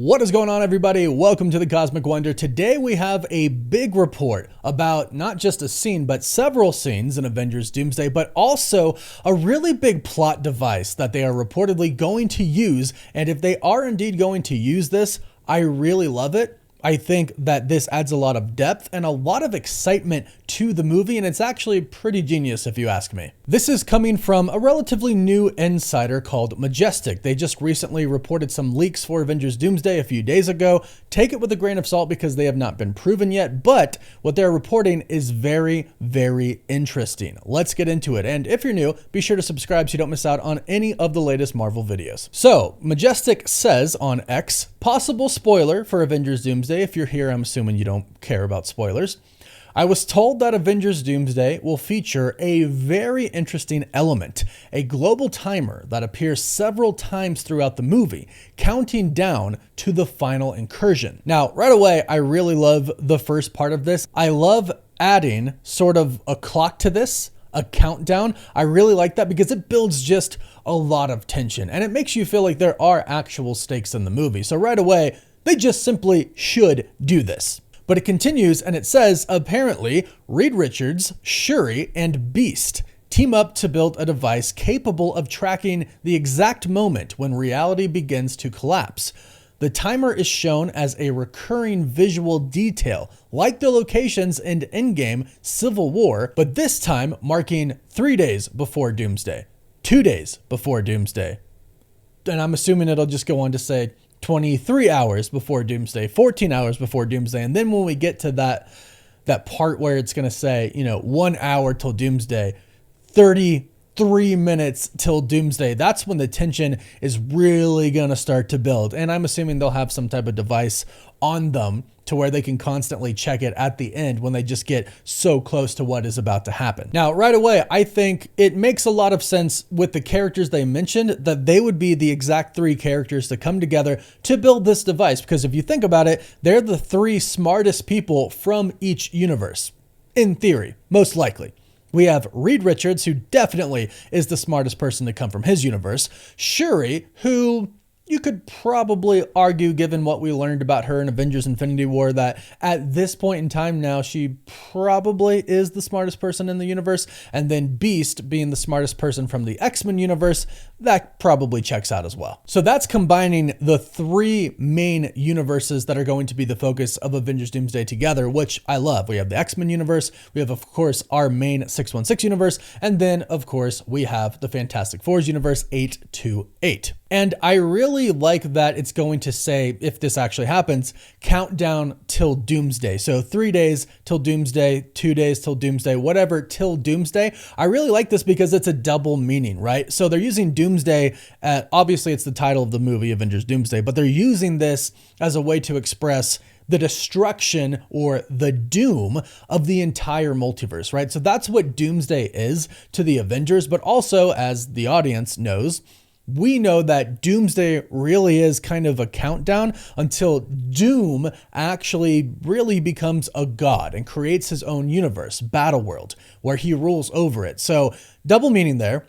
What is going on, everybody? Welcome to the Cosmic Wonder. Today we have a big report about not just a scene, but several scenes in Avengers Doomsday, but also a really big plot device that they are reportedly going to use. And if they are indeed going to use this, I really love it. I think that this adds a lot of depth and a lot of excitement to the movie, and it's actually pretty genius if you ask me. This is coming from a relatively new insider called Majestic. They just recently reported some leaks for Avengers Doomsday a few days ago. Take it with a grain of salt because they have not been proven yet, but what they're reporting is very, very interesting. Let's get into it, and if you're new, be sure to subscribe so you don't miss out on any of the latest Marvel videos. So, Majestic says on X, possible spoiler for Avengers Doomsday. If you're here, I'm assuming you don't care about spoilers. I was told that Avengers Doomsday will feature a very interesting element, a global timer that appears several times throughout the movie, counting down to the final incursion. Now, right away, I really love the first part of this. I love adding sort of a clock to this, a countdown. I really like that because it builds just a lot of tension and it makes you feel like there are actual stakes in the movie. So right away, they just simply should do this. But it continues and it says, apparently, Reed Richards, Shuri, and Beast team up to build a device capable of tracking the exact moment when reality begins to collapse. The timer is shown as a recurring visual detail, like the locations in Endgame Civil War, but this time marking 3 days before Doomsday, 2 days before Doomsday. And I'm assuming it'll just go on to say 23 hours before Doomsday, 14 hours before Doomsday. And then when we get to that part where it's going to say, 1 hour till Doomsday, 33 minutes till Doomsday, that's when the tension is really going to start to build. And I'm assuming they'll have some type of device on them to where they can constantly check it at the end when they just get so close to what is about to happen. Now, right away, I think it makes a lot of sense with the characters they mentioned that they would be the exact 3 characters to come together to build this device. Because if you think about it, they're the 3 smartest people from each universe. In theory, most likely. We have Reed Richards, who definitely is the smartest person to come from his universe. Shuri, who you could probably argue, given what we learned about her in Avengers Infinity War, that at this point in time now, she probably is the smartest person in the universe. And then Beast, being the smartest person from the X-Men universe, that probably checks out as well. So that's combining the 3 main universes that are going to be the focus of Avengers Doomsday together, which I love. We have the X-Men universe, we have, of course, our main 616 universe, and then, of course, we have the Fantastic Four's universe, 828. And I really like that it's going to say, if this actually happens, countdown till Doomsday. So 3 days till Doomsday, 2 days till Doomsday, whatever till Doomsday. I really like this because it's a double meaning, right? So they're using Doomsday, obviously it's the title of the movie, Avengers Doomsday, but they're using this as a way to express the destruction or the doom of the entire multiverse, right? So that's what Doomsday is to the Avengers, but also, as the audience knows, we know that Doomsday really is kind of a countdown until Doom actually really becomes a god and creates his own universe, Battleworld, where he rules over it. So double meaning there.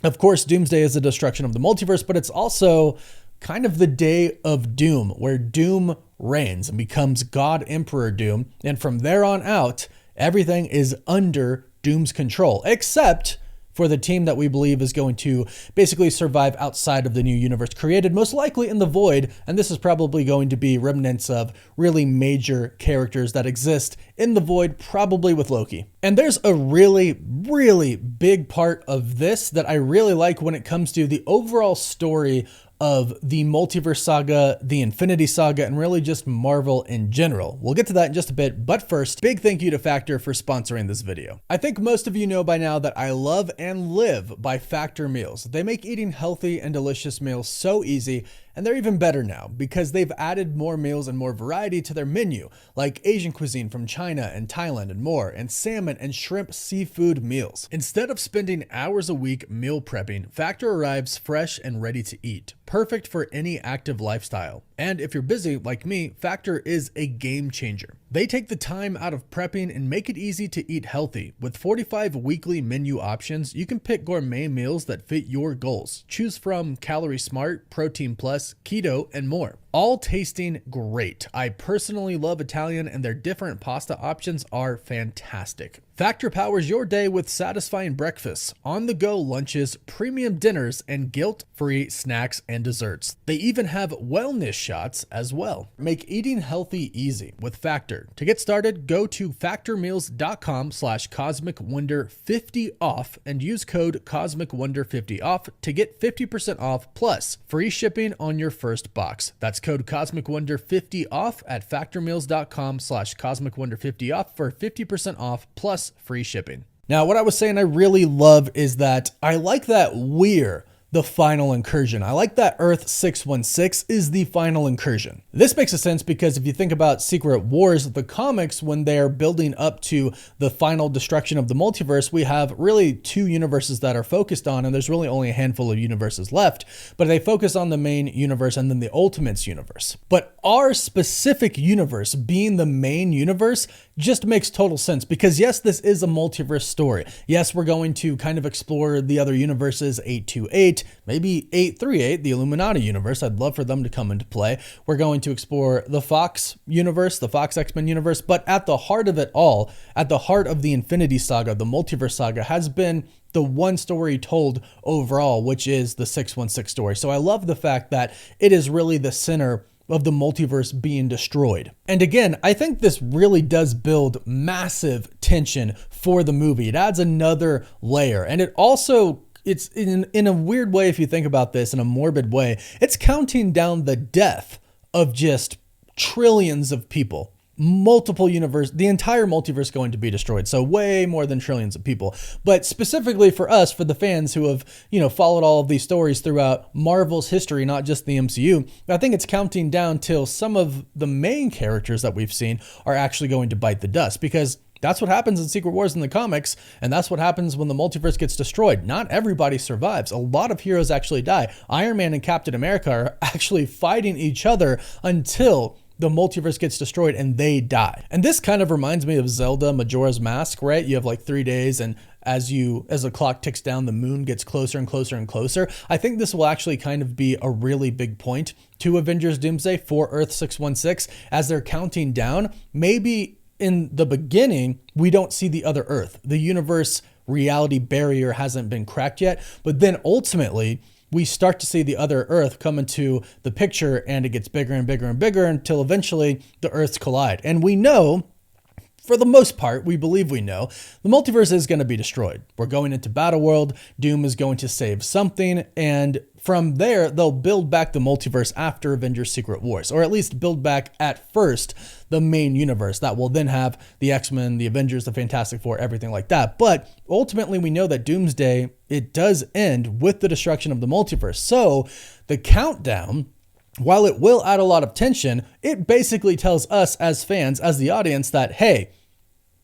Of course, Doomsday is the destruction of the multiverse, but it's also kind of the day of doom, where Doom reigns and becomes God Emperor Doom. And from there on out, everything is under Doom's control, except for the team that we believe is going to basically survive outside of the new universe created, most likely in the Void. And this is probably going to be remnants of really major characters that exist in the Void, probably with Loki. And there's a really, really big part of this that I really like when it comes to the overall story of the multiverse saga, the Infinity Saga, and really just Marvel in general. We'll get to that in just a bit, but first, big thank you to Factor for sponsoring this video. I think most of you know by now that I love and live by Factor meals. They make eating healthy and delicious meals so easy, and they're even better now because they've added more meals and more variety to their menu, like Asian cuisine from China and Thailand and more, and salmon and shrimp seafood meals. Instead of spending hours a week meal prepping, Factor arrives fresh and ready to eat, perfect for any active lifestyle. And if you're busy like me, Factor is a game changer. They take the time out of prepping and make it easy to eat healthy. With 45 weekly menu options, you can pick gourmet meals that fit your goals. Choose from Calorie Smart, Protein Plus, Keto, and more. all tasting great. I personally love Italian, and their different pasta options are fantastic. Factor powers your day with satisfying breakfasts, on-the-go lunches, premium dinners, and guilt-free snacks and desserts. They even have wellness shots as well. Make eating healthy easy with Factor. To get started, go to factormeals.com/cosmicwonder50 off and use code cosmicwonder50 off to get 50% off plus free shipping on your first box. That's code cosmicwonder50 off at factormeals.com/cosmicwonder50 off for 50% off plus free shipping. Now, what I was saying I really love is that I like that we're the final incursion. I like that Earth 616 is the final incursion. This makes a sense because if you think about Secret Wars, the comics, when they're building up to the final destruction of the multiverse, we have really two universes that are focused on, and there's really only a handful of universes left, but they focus on the main universe and then the Ultimates universe. But our specific universe being the main universe just makes total sense because yes, this is a multiverse story. Yes, we're going to kind of explore the other universes, 828, maybe 838, the Illuminati universe. I'd love for them to come into play. We're going to explore the Fox universe, the Fox X-Men universe, but at the heart of it all, at the heart of the Infinity Saga, the multiverse saga, has been the one story told overall, which is the 616 story. So I love the fact that it is really the center of the multiverse being destroyed. And again, I think this really does build massive tension for the movie. It adds another layer, and it also, it's in a weird way, if you think about this in a morbid way, it's counting down the death of just trillions of people. Multiple universe, the entire multiverse going to be destroyed. So way more than trillions of people. But specifically for us, for the fans who have, followed all of these stories throughout Marvel's history, not just the MCU, I think it's counting down till some of the main characters that we've seen are actually going to bite the dust, because that's what happens in Secret Wars in the comics, and that's what happens when the multiverse gets destroyed. Not everybody survives. A lot of heroes actually die. Iron Man and Captain America are actually fighting each other until the multiverse gets destroyed and they die. And this kind of reminds me of Zelda Majora's Mask, right? You have like 3 days, and as the clock ticks down, the moon gets closer and closer and closer. I think this will actually kind of be a really big point to Avengers Doomsday for Earth 616 as they're counting down. Maybe in the beginning, we don't see the other Earth. The universe reality barrier hasn't been cracked yet, but then ultimately, we start to see the other Earth come into the picture, and it gets bigger and bigger and bigger until eventually the Earths collide. And we know, for the most part, we believe we know, the multiverse is going to be destroyed. We're going into Battle World, Doom is going to save something, and from there, they'll build back the multiverse after Avengers Secret Wars, or at least build back at first the main universe that will then have the X-Men, the Avengers, the Fantastic Four, everything like that. But ultimately, we know that Doomsday, it does end with the destruction of the multiverse. So the countdown, while it will add a lot of tension, it basically tells us as fans, as the audience, that, hey,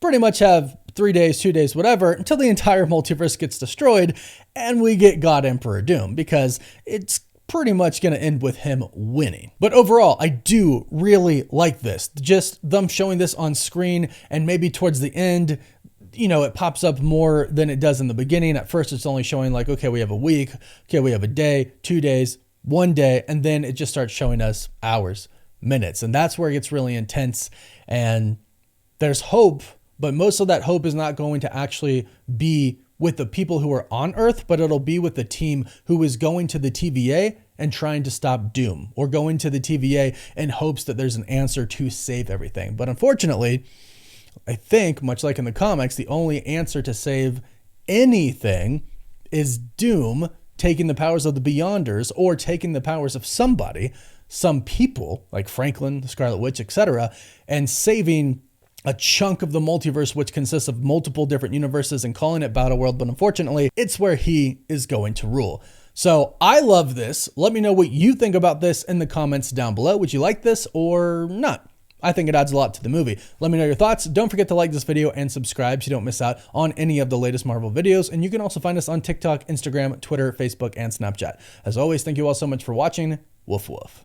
pretty much have 3 days, 2 days, whatever, until the entire multiverse gets destroyed and we get God Emperor Doom, because it's pretty much going to end with him winning. But overall, I do really like this. Just them showing this on screen, and maybe towards the end, it pops up more than it does in the beginning. At first, it's only showing like, okay, we have a week, okay, we have a day, 2 days, 1 day, and then it just starts showing us hours, minutes. And that's where it gets really intense. And there's hope, but most of that hope is not going to actually be with the people who are on Earth, but it'll be with the team who is going to the TVA and trying to stop Doom, or going to the TVA in hopes that there's an answer to save everything. But unfortunately, I think, much like in the comics, the only answer to save anything is Doom taking the powers of the Beyonders, or taking the powers of somebody, some people like Franklin, the Scarlet Witch, etc., and saving a chunk of the multiverse, which consists of multiple different universes, and calling it Battle World. But unfortunately, it's where he is going to rule. So I love this. Let me know what you think about this in the comments down below. Would you like this or not? I think it adds a lot to the movie. Let me know your thoughts. Don't forget to like this video and subscribe so you don't miss out on any of the latest Marvel videos. And you can also find us on TikTok, Instagram, Twitter, Facebook, and Snapchat. As always, thank you all so much for watching. Woof woof.